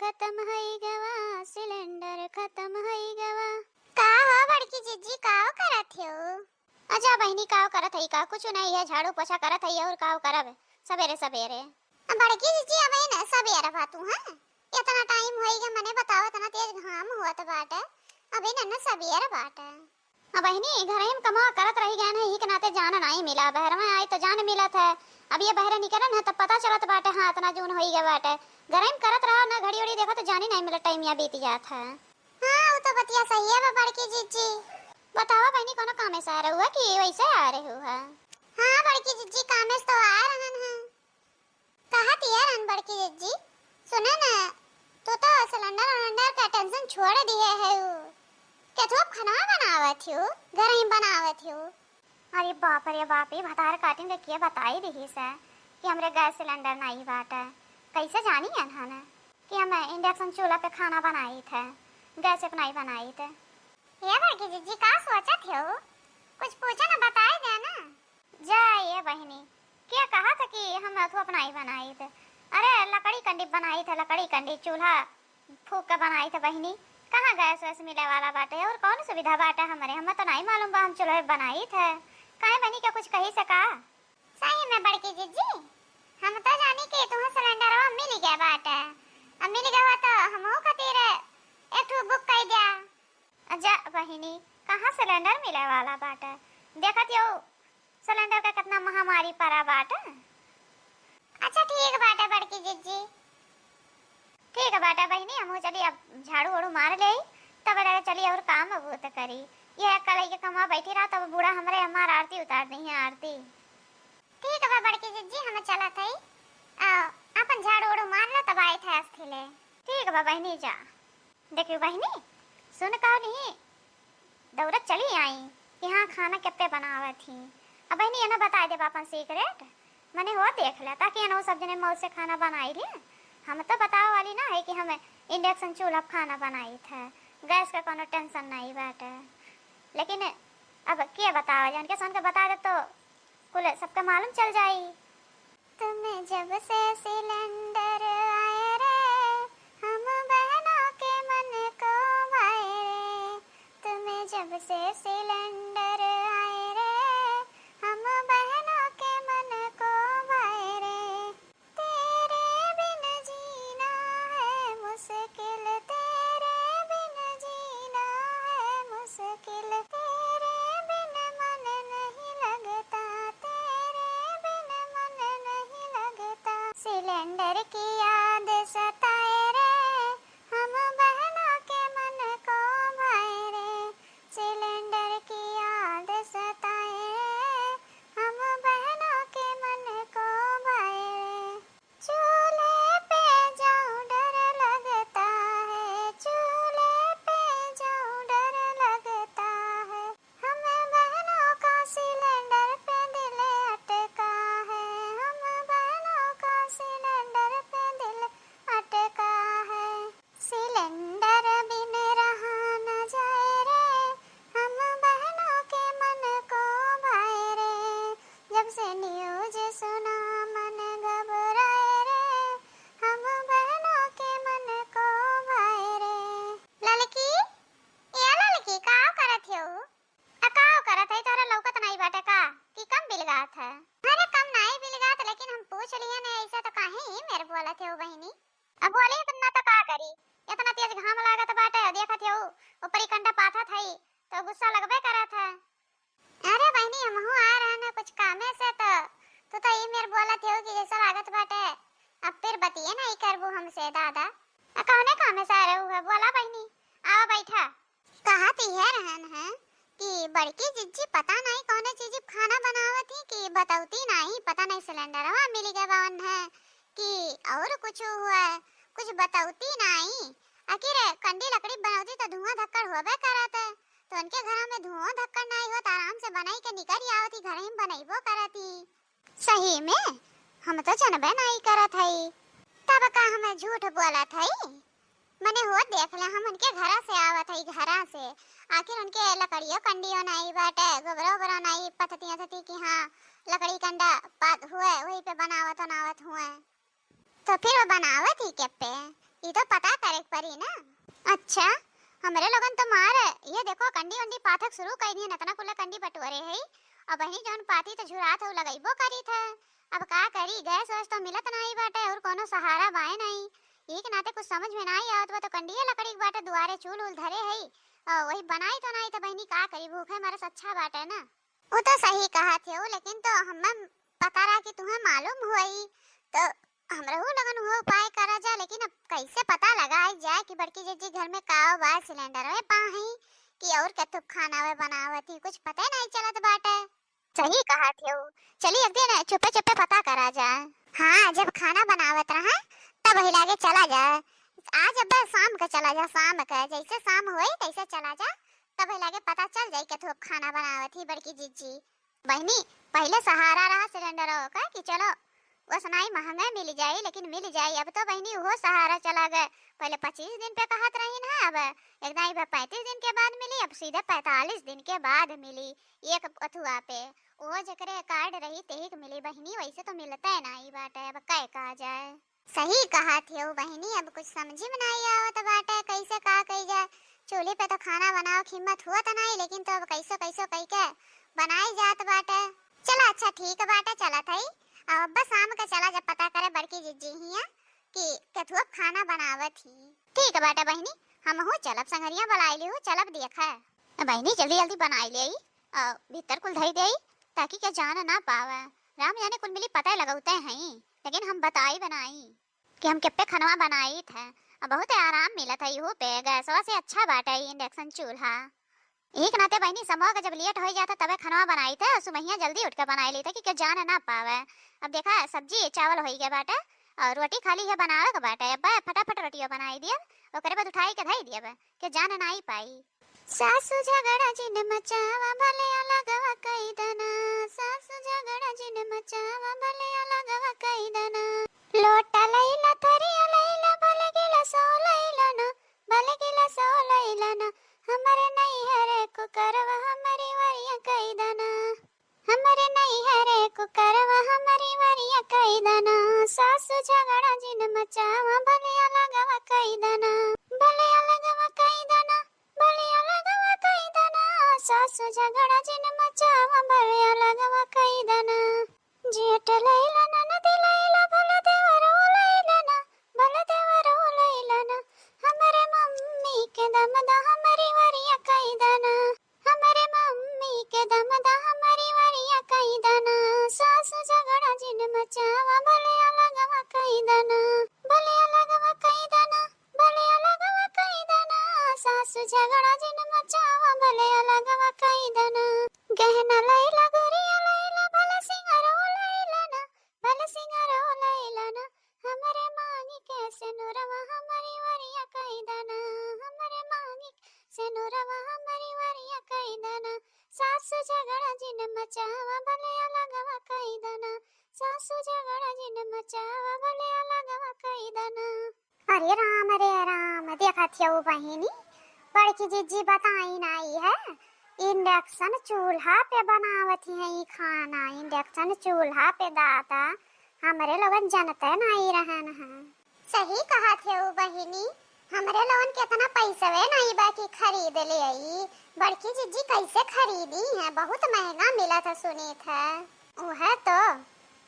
खत्म हई गवा, सिलेंडर खत्म हई गवा। का हो बड़की जिज्जी काव करत हो? अच्छा बहनी काव करत हई का? कुछ नहीं है, झाड़ू पोछा करत हई और काव करब सवेरे सवेरे। बड़की जिज्जी अबे न सवेरे बातू हां इतना टाइम होई गे मने बताओ, इतना तेज घाम होत बाटे अबे न सवेरे बाटे। बहनी घर में कमा करत रही गए नहीं के नाते जान नहीं मिला, बहर में आई तो जान मिलत है। अब ये बहरे निकलन है तब पता चलत बाटे हां इतना जून होई गए बाटे। घर में करत रहा ना घड़ी उड़ी देखो तो जानी नहीं मिला, टाइम या बीत जात है। हां वो तो बतिया सही है बड़की जिज्जी। बताओ बहनी कोनो काम से आ रहे हो कि वैसे आ रहे हो? है हां बड़की जिज्जी काम से तो आ रहन है। कहा तियारन बड़की जिज्जी सुने ना तो सिलेंडर का टेंशन छोड़ दिए है क्या? तू खाना बनावत हो घर ही बनावत हो? अरे बाप रे बाप, ये भतार काटिन देखिए बताई रही से कि हमरे गैस सिलेंडर नहीं बाटे। कैसे जानी है ना कि हम इंडक्शन चूल्हा पे खाना बनाई थे, गैस पे नहीं बनाई थे। ये बड़की जिज्जी का सोचत हो? कुछ पूछा ना बताई दे ना। जा ये बहनी क्या कहा था कि हम तो अपना ही बनाई थे? अरे लकड़ी कंडी बनाई थे, लकड़ी कंडी चूल्हा फूक के बनाई थे बहनी। कहाँ गैस वैस मिले वाला बाटे और कौन सुविधा बाटे हमारे? हमें तो नहीं मालूम बा, हम चूल्हे बनाई थे। काहे बनी क्या कुछ कही से का? सही में बड़की जिज्जी हम तो जानी कि तुम्हें सिलेंडर मिल गया बाटे। अब मिल गया तो हमहू खातिर एक ठो बुक कर दिया। अच्छा बहिनी कहाँ सिलेंडर मिले वाला बाटे? देखत हो सिलेंडर का कितना महामारी पड़ा बाटे। अच्छा ठीक बाटे बड़की जिज्जी, ठीक है बाटा बहनी हम चली अब झाड़ू वाड़ू मार ले तब लगा चली और काम अब तो करी। यह कल के कमा बैठी रहा तब बूढ़ा हमरे हमार आरती उतार दी है आरती। ठीक है बड़की जिज्जी हम चला थई अपन झाड़ू वाड़ू मार ला तब आए थे अस्थिले। ठीक है बहनी जा। देखियो बहनी सुन का नहीं दौड़त चली आई कि हाँ खाना कितने बनावत थी। अब बहनी ये ना बता दे बापन सीक्रेट मैंने हो देख लिया ताकि ना सब जने मौज से खाना बनाई ले। हम तो बताओ वाली ना है कि हमें इंडक्शन चूल्हा खाना बनाई थे, गैस का कोनो टेंशन नहीं बाटे। लेकिन अब क्या बताओ जान के सुन के बता दे तो कुल सबका मालूम चल जाई। तुम्हें जब से सिलेंडर आए रे हम बहनों के मन को भाए रे। तुम्हें जब से सिलेंडर आए रे हम बहनों के मन को भाए रे। तेरे बिन जीना है मुश्किल, तेरे बिन जीना है मुश्किल। तेरे बिन मन नहीं लगता, तेरे बिन मन नहीं लगता। सिलेंडर की याद सताए रे हम बहनों के मन को भाए रे। सिलेंडर की याद सताए रे हम बहनों के मन को भाए रे। चूल्हे पे जाऊं डर लगता है, चूल्हे पे जाऊं डर लगता है। हमें बहनों का सिलेंडर पे दिल अटका है, हम बहनों का सिलेंडर पे दिल अटका है। सिलेंडर बिन रहा न जाए रे हम बहनों के मन को भाए रे। जब से न्यूज सुना मन घबराए रे हम बहनों के मन को भाए रे। ललकी ये ललकी का करत हो? अकाव करत है तोरा लौकत नहीं बाटे का कि कम बिल गात है? अरे कम नहीं बिल गात लेकिन हम पूछ लिए ने ऐसा तो काहे ही मेरे बोलत हो बहनी? अब बोले इतना तो का करी, इतना तेज घाम लागत बाटे देखत हो ऊपरी कंडा पाथा थई तो गुस्सा लगबे करत है। अरे बहनी हमहू आ रहे हैं कुछ कामे से तो ये मेरे बोलत हो कि जैसा लागत बाटे अब फिर बतिए नहीं करबू हमसे दादा। कौने कामे से आ रहे हो? बोला बहनी आओ बैठा। कहा है रहन है कि बड़की जिज्जी पता नहीं कौन चीज खाना बनावत थी कि बताउती नहीं, पता नहीं सिलेंडर मिल गया बावन है कि और कुछ हुआ है कुछ बताउती नहीं। आखिर कंडी लकड़ी बनावती तो धुआं धक्कड़ होबे करत है तो उनके घर में धुआं धक्कड़ नहीं होत आराम से बनाई के निकल आवती घर में बनाइबो करती। सही में हम तो जनबे नहीं करत हई तब का हमें झूठ बोलत हई। मने हो देख ले हम उनके घर से आवत हई घरा से आखिर उनके लकड़ियों कंडियों नहीं बाटे गोबरो बरो नहीं पथतियां थती कि हां लकड़ी कंडा पात हुए वही पे बनावत हुए तो फिर वो बनावत ही के पे ये तो पता करे के पड़ी ना। अच्छा हमरे लोगन तो मार ये देखो कंडी वंडी पाथक शुरू कर दिए नतना कुल कंडी बटोरे है। अब वही जौन पाती तो झुरात हो लगइबो करी था। अब का करी गैस वैस तो मिलत नहीं बाटे और कोनो सहारा बाए नहीं। एक नाते कुछ समझ में नहीं आवत बा तो कंडिया लकड़ी के बाटे दुआरे चूल उल धरे है वही बनाई तो नहीं तो बहनी का करी भूखे मारे अच्छा बाटे ना। वो तो सही कहा थे लेकिन तो हमें पता रहा कि तुम्हें मालूम हुई तो हमरहू लगन हो उपाय करा जा। लेकिन अब कैसे पता लगा जाए कि बड़की जीजी घर में काव बा सिलेंडर में पाही कि और कतु खाना वे बनावती कुछ पता नहीं चलत बाटे। सही कहा थे चलिए एक दिन चुपे चुपे पता करा जाए। हाँ जब खाना बनावत रहा तब वही लागे चला जाए। आज अब शाम का चला जा शाम का जैसे शाम हुई तैसे चला जा तब वही लागे पता चल जाए कि तू खाना बनावती बड़की जीजी। बहनी पहले सहारा रहा सिलेंडर का कि चलो बस नहीं महंगा मिल जाए लेकिन मिल जाए। अब तो बहनी वो सहारा चला गए। पहले 25 दिन पे कहत रही ना अब एकदम 35 दिन के बाद मिली अब सीधे 45 दिन के बाद मिली एक अथुआ पे। वो जकरे कार्ड रही तेही मिली बहनी वैसे तो मिलता है ना ही बाटे। अब क्या कहा जाए। सही कहा थे वो बहनी अब कुछ समझ में नहीं आवत बाटे कैसे का कही जाए। चूल्हे पे तो खाना बनाओ हिम्मत हुआ तो नहीं लेकिन तो अब कैसो कैसो कह के बनाई जात बाटे। चला अच्छा ठीक बाटे चला थई अब बस शाम का चला जब पता करे बड़की जीजी हिया कि कथुआ खाना बनावत ही। ठीक बाटे बहनी हम हो चलब संगरिया बुलाई ली हो चलब देखा बहनी जल्दी जल्दी बनाई ले भीतर कुल धई दे ताकि क्या जान ना पावे। राम जाने कुल मिली पता लगाते हैं लेकिन हम बताई बनाई कि हम किप्पे खनवा बनाई थे। अब बहुत आराम मिला था यू पे गैसवा से अच्छा बाटा इंडक्शन चूल्हा। एक नाते बहनी समूह का जब लेट हो जाता तबे खनवा बनाई थे सुबह जल्दी उठ कर बनाई ली था कि क्या जान ना पावे। अब देखा सब्जी चावल हो गया बाटा और रोटी खाली है बनावे का बाटा अब फटाफट रोटियां बनाई दिया ओकरे बाद उठाई के धई दिया के जान ना ही पाई। सासु झगड़ा जिन मचावा भले अलगवा कई दना सासु झगड़ा जिन मचावा भले अलगवा कई दना लोटा लैला थरिया लैला भले गिला सो लैला ना भले गिला सो लैला ना हमरे नहीं हरे को करवा हमारी वरिया कई दना हमरे नहीं हरे को करवा हमारी वरिया कई दना सासु झगड़ा जिन मचावा भले अलगवा कई दना भले अलगवा कई दना भले अलगवा कई दना सासु झगड़ा जिन मचावा भले अलगवा कई दना जेठ लैला ननद लैला भले देवरो लैला ना भले देवरो लैला ना हमरे मम्मी के दमदा हमारी वरिया कई दना हमरे मम्मी के दमदा हमारी वरिया कई दना सासु झगड़ा जिन मचावा भले अलगवा कई दना भले अलगवा कई दना भले अलगवा कई दना सासु झगड़ा जिन मचावा भले अलगवा कई दना गहना लैला गुरिया लैला भले सिंगारो लैला ना भले सिंगारो लैला ना हमरे मांगी कैसे नूरवा हमारी वरिया कई दना हमरे मांगी से नूरवा हमारी वरिया कई दना सासु झगड़ा जिन मचावा भले अलगवा कई दना सासु झगड़ा जिन मचावा भले अलगवा कई दना। अरे राम देखा थी वो बहिनी बड़की जीजी बताई नहीं है इंडक्शन चूल्हा पे बनावती है ये खाना इंडक्शन चूल्हा पे दादा हमारे लोगन जनते नहीं रहन है। सही कहा थे वो बहिनी हमारे लोगन कितना पैसा वे नहीं बाकी खरीद ले आई बड़की जीजी कैसे खरीदी है बहुत महंगा मिला था सुनी था वो है तो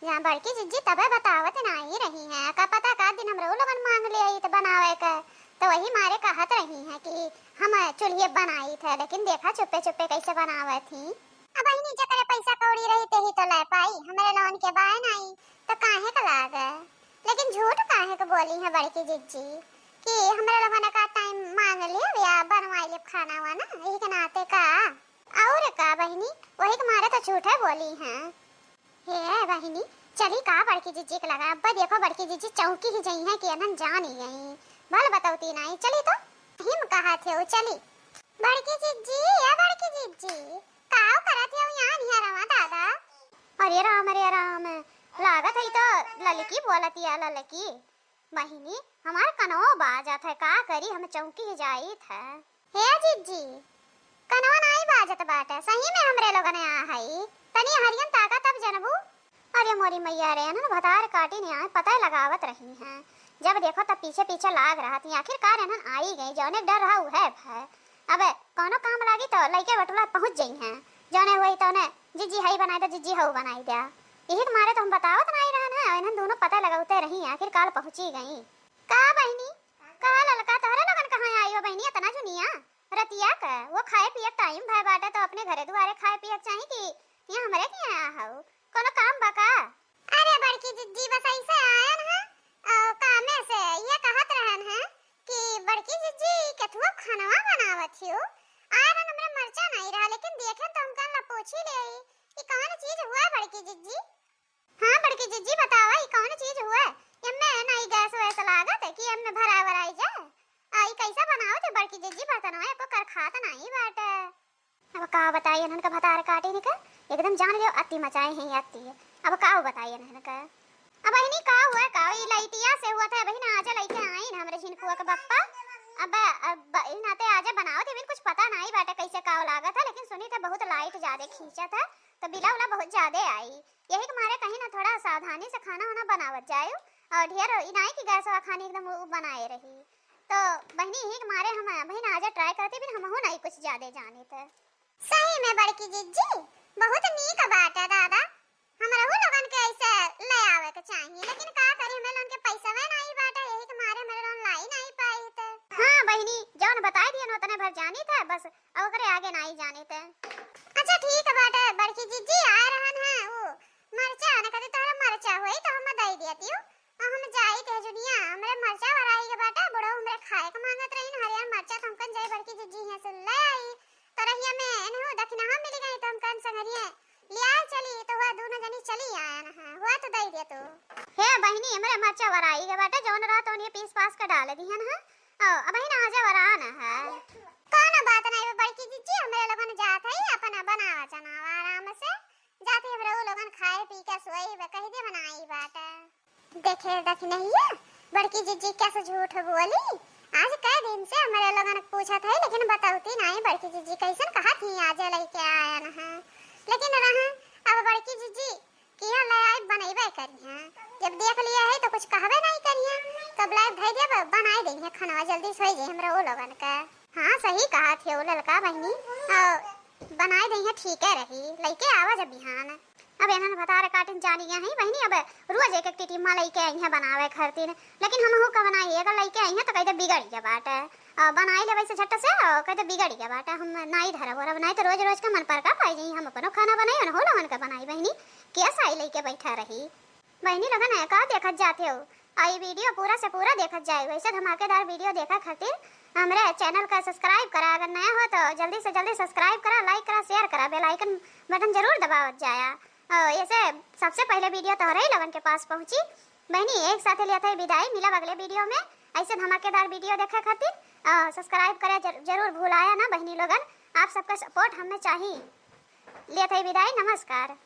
यहाँ बड़की जीजी तबे बतावत नहीं रही है का पता का दिन हमरे लोगन मांग ले आई तो बनावे का तो वही मारे कहत रही है कि हम चूल्हे बनाई थे लेकिन देखा चुप्पे चुप्पे कैसे बनावे थी। अब बहनी जकरे पैसा कौड़ी रही ते ही तो ले पाई हमारे लोगन के बाय नहीं तो काहे का लागे लेकिन झूठ काहे को बोली है बड़की जीजी कि हमारे लोगन का टाइम मांग लिया या बनवाई ले खाना वाना एक नाते का और का बहनी वही के मारे तो झूठे बोली है। हे बहनी चली का बड़की जीजी के लगा अब देखो बड़की जीजी चौकी ही जई है कि अनन जान ही गई भल बताऊती नहीं चली तो हिम कहा थे वो चली बड़की जीजी या बड़की जीजी काव करत है यहाँ नहीं रवा दादा। अरे राम लागत है तो ललकी बोलती है ललकी बहिनी हमार कनवा बाजत है का करी हम चौकी ही जाई था। हे जीजी कनवा नहीं बाजत बाटे सही में हमरे लोगन आ हई तनी हरियन ताका तब जनबू। अरे मोरी मैया रे ना भतार काटी ने आए पता लगावत रही हैं जब देखो तब पीछे पीछे लाग रहा थी। आखिरकार इन्हन आई गई, जौने डर रहा उ है। अब कोनो काम लागी तो लइके बटुला पहुंच जई हैं, जौने हुई तौने जीजी हई बनाई तो जीजी हऊ बनाई दिया। यही के मारे तो हम बतावत नहीं रहन है, इन्हन दोनों पता लगाउते रही, आखिरकार पहुंची गई। का बहनी का ललका तोहरे लगन कहां आई हो बहनी इतना जुनिया रतिया का? वो खाए पिए टाइम भाई बाटे तो अपने घरे दुआरे खाए पिए चाहिए कि यहाँ हमरे के आया हो कोनो काम बका? अरे बड़की जिज्जी बस ऐसे आयन है कामे से ये कहत रहन है कि बड़की जिज्जी केथुआ खाना बनावत हियो। आयन हमरे मरचा नहीं रहा, लेकिन देखे तो हमका ला पूछी ले कि कौन चीज हुआ बड़की जिज्जी? हां बड़की जिज्जी बतावा ई कौन चीज हुआ? एमे नहीं गैस वैस लागत है कि एमे भरा भराई जाए? आई कैसा बनाओ थे बड़की जिज्जी बर्तनवा एको कर खात नहीं बाटे। अब का बताइए इन्हन का भतार काटे निका एकदम जान लियो अति मचाए हैं अति। अब का बताइए इन्हन का? अब इनी का हुआ का ई लइटिया से हुआ था बहिन आजा लइके आई न हमरे झिनकुआ के बप्पा। अब इनाते आजा बनाओ थे बिन कुछ पता नहीं बाटे कैसे का लागत है, लेकिन सुनी था बहुत लाइट ज्यादा खींचा था तो बिला उला बहुत ज्यादा आई। यही के मारे कहीं ना थोड़ा सावधानी से खाना वाना बनावत जायो और ढेर इनाई की गैस वा खानी एकदम बनाए रही। तो बहनी ही के मारे हम बहन आजा ट्राई करते बिन हम हो नहीं कुछ ज्यादा जाने थे। सही में बड़की जिज्जी बहुत नीक बात है दादा, हमरा हो लोगन के ऐसे ले आवे के चाहिए, लेकिन का करी हम लोगन के पैसा में नहीं बाटे, यही के मारे मेरे लोन लाई नहीं पाई थे। हां बहनी जौन बताई दियन उतने भर जानी था बस, अब ओकरे आगे नहीं जाने थे। अच्छा ठीक है बाटे बड़की जिज्जी आ रहन है वो मरचा न कदे तोरा मरचा होई तो हम दई देती हूं। हम जाई थे जुनिया हमरे मरचा वराई के बाटे बड़ो हमरे खाए के मांगत रही हरियर मरचा तो हमकन जाई बड़की जिज्जी है सुन ले आई तो रहिया में एनहु दक्षिणा हम मिल गई तो हमकन संगरिए लिया चली तो हुआ दोनों जनी चली आया न है हुआ तो दई दे तो। हे बहनी हमरे मरचा वराई के बाटे जौन रात ओनी पीस पास के डाल दिहन है अब बहन आजा वरा न है। कौन बात नहीं बड़की जिज्जी हमरे लोगन जात है अपन बनावा चनावा आराम से जाते हमरे वो लोगन खाए पी के सोई वे कह दे बनाई बाटे। देखे देख नहीं है बड़की जिज्जी कैसे झूठ बोली, आज कई दिन से हमारे लोगन पूछा था लेकिन बताऊती नहीं बड़की जिज्जी कैसन कहा थी आज लेके आया न है, लेकिन रहा अब बड़की जिज्जी किया ले आई बनैबे करी है, जब देख लिया है तो कुछ कहबे नहीं करी है तब लाइव भेज दे बनाई देंगे खाना जल्दी सोई जे हमरा वो लोगन का। हां सही कहा थे वो लड़का बहनी बनाई देंगे ठीक है रही लेके आवा जब बिहान। अब एनन भतार काटन जानी है बहनी अब रोज एक एक टिटिमा लइके आई है बनावे खरतीन, लेकिन हम हो का बनाई अगर लइके आई है तो कहते बिगड़ गया बाटे बनाई ले वैसे झट से कहते बिगड़ गया बाटे हम नहीं धरब और बनाई तो रोज रोज का मन पर का पाई जाई हम अपनो खाना बनाई हो लोगन का बनाई बहनी कैसा आई लइके बैठा रही। बहनी लगन है का देखत जाते हो आई वीडियो पूरा से पूरा देखत जाए वैसे धमाकेदार वीडियो देखा खातिर हमारे चैनल का सब्सक्राइब करा, अगर नया हो तो जल्दी से जल्दी सब्सक्राइब करा, लाइक करा, शेयर करा, बेल आइकन बटन जरूर दबावत जाया। ऐसे सबसे पहले वीडियो तोहरे ही लोगन के पास पहुंची। बहनी एक साथ लिया था विदाई, मिला अगले वीडियो में ऐसे धमाकेदार वीडियो देखा खातिर सब्सक्राइब करे जरूर भूलाया ना बहनी लोगन, आप सबका सपोर्ट हमें चाहिए। लिया था विदाई, नमस्कार।